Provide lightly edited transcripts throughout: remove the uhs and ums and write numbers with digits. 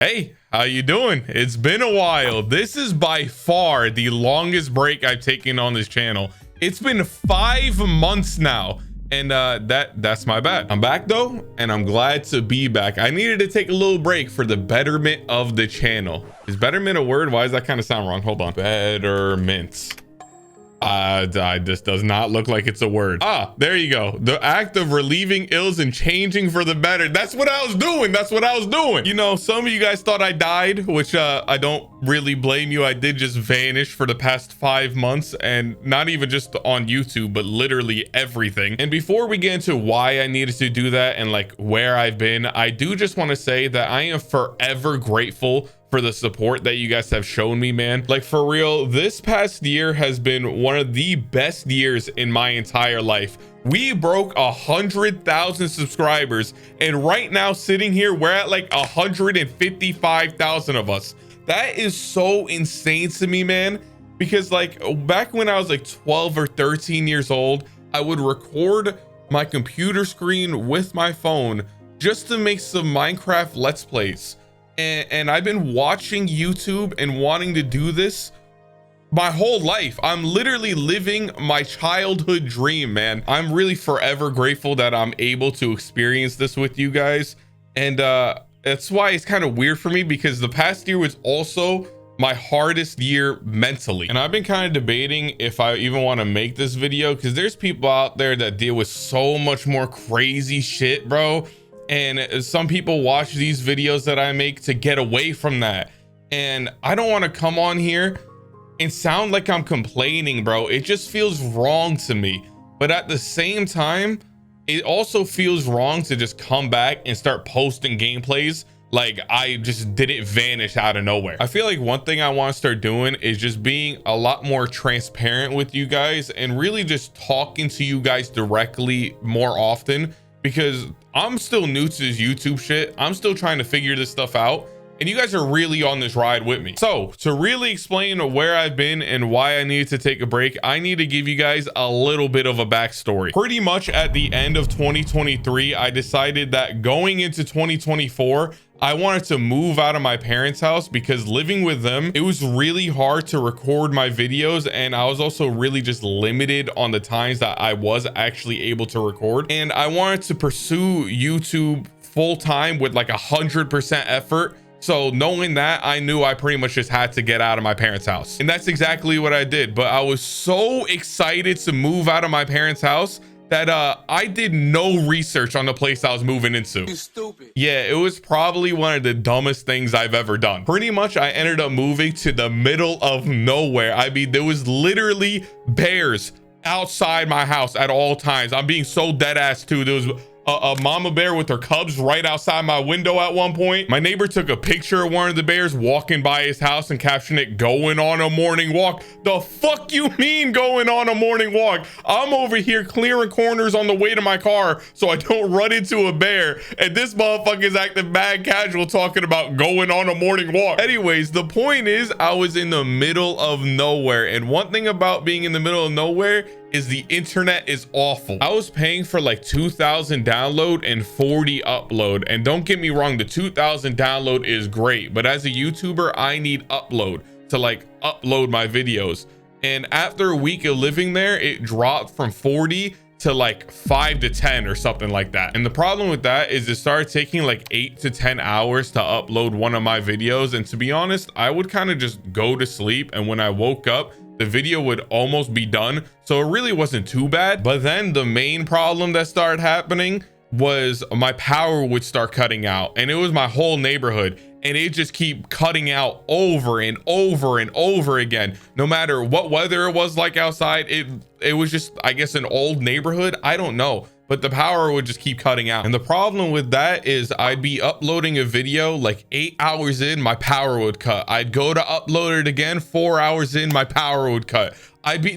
Hey, how you doing? It's been a while. This is by far the longest break I've taken on this channel. It's been 5 months now, and that's my bad. I'm back though, and I'm glad to be back. I needed to take a little break for the betterment of the channel. Is betterment a word? Why does that kind of sound wrong? Hold on. Betterment. This does not look like it's a word. Ah, there you go. The act of relieving ills and changing for the better. That's what I was doing. You know, some of you guys thought I died, which I don't really blame you. I did just vanish for the past 5 months, and not even just on YouTube, but literally everything. And before we get into why I needed to do that and like where I've been, I do just want to say that I am forever grateful for the support that you guys have shown me, man. Like, for real, this past year has been one of the best years in my entire life. We broke 100,000 subscribers, and right now sitting here, we're at like 155,000 of us. That is so insane to me, man, because like back when I was like 12 or 13 years old, I would record my computer screen with my phone just to make some Minecraft Let's Plays. And I've been watching YouTube and wanting to do this my whole life. I'm literally living my childhood dream, man. I'm really forever grateful that I'm able to experience this with you guys. And that's why it's kind of weird for me, because the past year was also my hardest year mentally. And I've been kind of debating if I even want to make this video, because there's people out there that deal with so much more crazy shit, bro. And some people watch these videos that I make to get away from that. And I don't want to come on here and sound like I'm complaining, bro. It just feels wrong to me. But at the same time, it also feels wrong to just come back and start posting gameplays like I just didn't vanish out of nowhere. I feel like one thing I want to start doing is just being a lot more transparent with you guys and really just talking to you guys directly more often, because I'm still new to this YouTube shit. I'm still trying to figure this stuff out, and you guys are really on this ride with me. So to really explain where I've been and why I needed to take a break, I need to give you guys a little bit of a backstory. Pretty much at the end of 2023, I decided that going into 2024, I wanted to move out of my parents' house, because living with them, it was really hard to record my videos, and I was also really just limited on the times that I was actually able to record. And I wanted to pursue YouTube full time with like 100% effort. So knowing that, I knew I pretty much just had to get out of my parents' house. And that's exactly what I did. But I was so excited to move out of my parents' house that I did no research on the place I was moving into. You stupid. Yeah, it was probably one of the dumbest things I've ever done. Pretty much I ended up moving to the middle of nowhere. I mean, there was literally bears outside my house at all times. I'm being so dead ass too. There was a mama bear with her cubs right outside my window at one point. My neighbor took a picture of one of the bears walking by his house and captioned it, "Going on a morning walk." The fuck you mean going on a morning walk? I'm over here clearing corners on the way to my car so I don't run into a bear, and this motherfucker's acting mad casual talking about going on a morning walk. Anyways, the point is, I was in the middle of nowhere, and one thing about being in the middle of nowhere is the internet is awful. I was paying for like 2,000 download and 40 upload, and don't get me wrong, the 2,000 download is great, but as a YouTuber, I need upload to like upload my videos. And after a week of living there, it dropped from 40 to like 5 to 10 or something like that. And the problem with that is it started taking like 8 to 10 hours to upload one of my videos. And to be honest, I would kind of just go to sleep, and when I woke up, the video would almost be done. So it really wasn't too bad. But then the main problem that started happening was my power would start cutting out, and it was my whole neighborhood, and it just keep cutting out over and over and over again. No matter what weather it was like outside, it was just, I guess, an old neighborhood. I don't know, but the power would just keep cutting out. And the problem with that is I'd be uploading a video like 8 hours in, my power would cut. I'd go to upload it again, 4 hours in, my power would cut.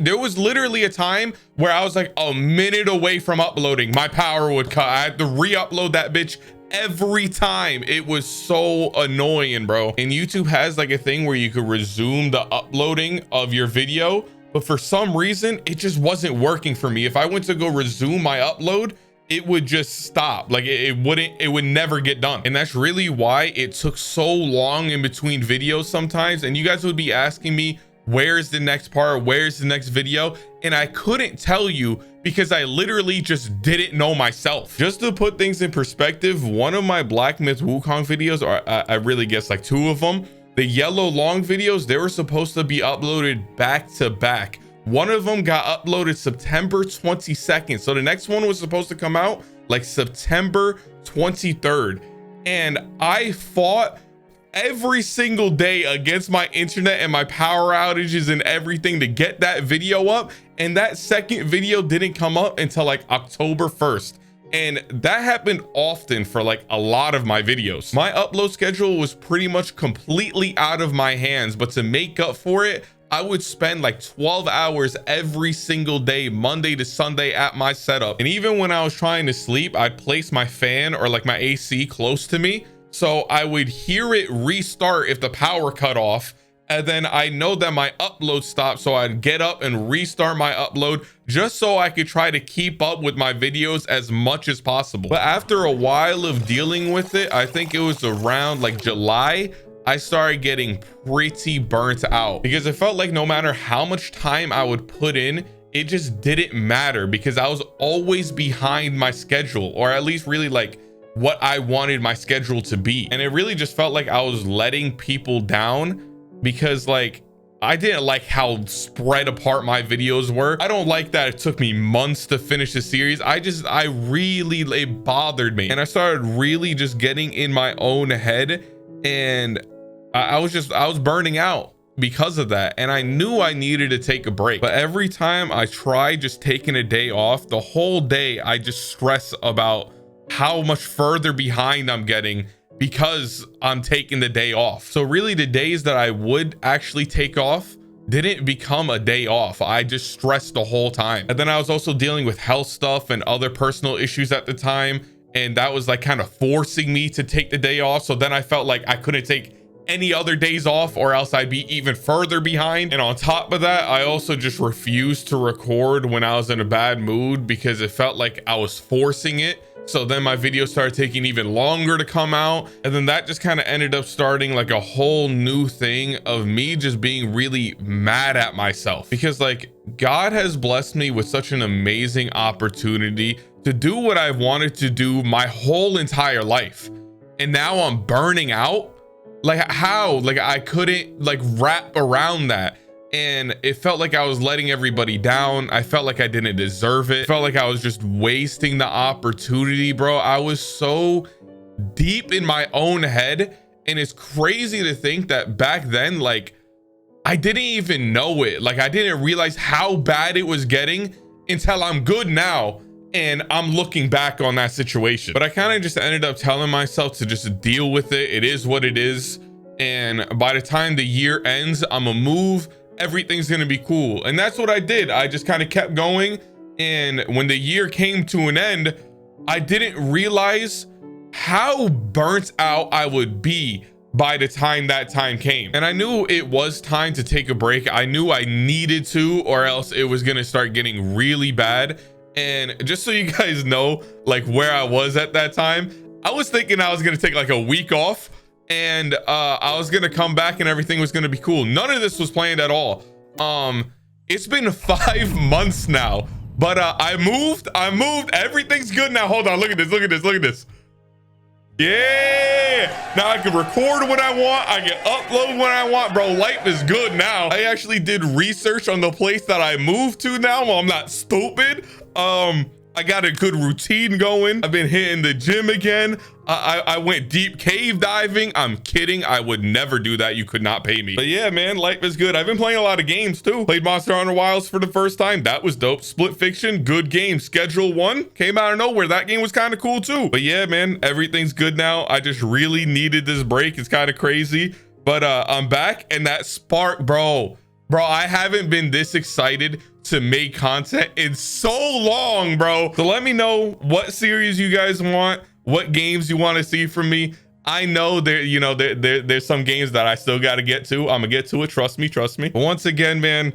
There was literally a time where I was like a minute away from uploading, my power would cut. I had to re-upload that bitch every time. It was so annoying, bro. And YouTube has like a thing where you could resume the uploading of your video, but for some reason it just wasn't working for me. If I went to go resume my upload, it would just stop. Like it would never get done. And that's really why it took so long in between videos sometimes. And you guys would be asking me, where's the next part? Where's the next video? And I couldn't tell you because I literally just didn't know myself. Just to put things in perspective, one of my Black Myth Wukong videos, or I really guess like 2 of them, the yellow long videos, they were supposed to be uploaded back to back. One of them got uploaded September 22nd. So the next one was supposed to come out like September 23rd. And I fought every single day against my internet and my power outages and everything to get that video up. And that second video didn't come up until like October 1st. And that happened often for like a lot of my videos. My upload schedule was pretty much completely out of my hands, but to make up for it, I would spend like 12 hours every single day, Monday to Sunday at my setup. And even when I was trying to sleep, I'd place my fan or like my AC close to me, so I would hear it restart if the power cut off. And then I know that my upload stopped, so I'd get up and restart my upload just so I could try to keep up with my videos as much as possible. But after a while of dealing with it, I think it was around like July, I started getting pretty burnt out because it felt like no matter how much time I would put in, it just didn't matter because I was always behind my schedule, or at least really like what I wanted my schedule to be. And it really just felt like I was letting people down because like I didn't like how spread apart my videos were. I don't like that it took me months to finish the series. It bothered me. And I started really just getting in my own head, and I was burning out because of that. And I knew I needed to take a break. But every time I tried just taking a day off, the whole day I just stress about how much further behind I'm getting because I'm taking the day off. So really the days that I would actually take off didn't become a day off. I just stressed the whole time. And then I was also dealing with health stuff and other personal issues at the time. And that was like kind of forcing me to take the day off. So then I felt like I couldn't take any other days off or else I'd be even further behind. And on top of that, I also just refused to record when I was in a bad mood because it felt like I was forcing it. So then my videos started taking even longer to come out. And then that just kind of ended up starting like a whole new thing of me just being really mad at myself because like God has blessed me with such an amazing opportunity to do what I've wanted to do my whole entire life. And now I'm burning out. Like how? Like I couldn't like wrap around that. And it felt like I was letting everybody down. I felt like I didn't deserve it. Felt like I was just wasting the opportunity, bro. I was so deep in my own head. And it's crazy to think that back then, like I didn't even know it. Like I didn't realize how bad it was getting until I'm good now. And I'm looking back on that situation. But I kind of just ended up telling myself to just deal with it. It is what it is. And by the time the year ends, I'm gonna move. Everything's gonna be cool. And that's what I did. I just kind of kept going. And when the year came to an end, I didn't realize how burnt out I would be by the time that time came. And I knew it was time to take a break. I knew I needed to, or else it was gonna start getting really bad. And just so you guys know, like where I was at that time, I was thinking I was gonna take like a week off and I was gonna come back and everything was gonna be cool. None of this was planned at all. It's been 5 months now, but I moved. Everything's good now. Hold on, look at this. Yeah, now I can record when I want. I can upload when I want, bro. Life is good now. I actually did research on the place that I moved to now. I'm not stupid. I got a good routine going. I've been hitting the gym again. I went deep cave diving. I'm kidding. I would never do that. You could not pay me. But yeah, man, life is good. I've been playing a lot of games too. Played Monster Hunter Wilds for the first time. That was dope. Split Fiction, good game. Schedule 1 came out of nowhere. That game was kind of cool too. But yeah, man, everything's good now. I just really needed this break. It's kind of crazy, but I'm back. And that spark, bro, I haven't been this excited to make content in so long, bro. So let me know what series you guys want, what games you want to see from me. I know there's some games that I still got to get to. I'm gonna get to it. Trust me. But once again, man,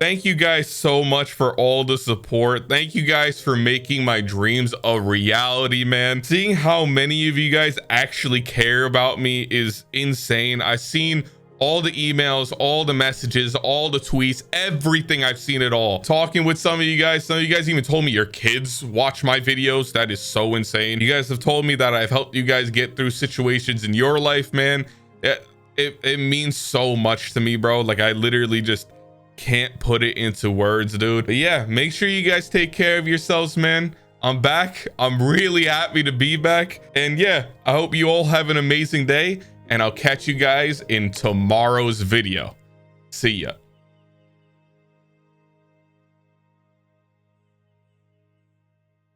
Thank you guys so much for all the support. Thank you guys for making my dreams a reality, man. Seeing how many of you guys actually care about me is insane. I've seen all the emails, all the messages, all the tweets, everything. I've seen it all. Talking with some of you guys even told me your kids watch my videos. That is so insane. You guys have told me that I've helped you guys get through situations in your life, man. It means so much to me, bro. Like, I literally just can't put it into words, dude. But yeah, make sure you guys take care of yourselves, man. I'm back. I'm really happy to be back. And yeah, I hope you all have an amazing day, and I'll catch you guys in tomorrow's video. See ya.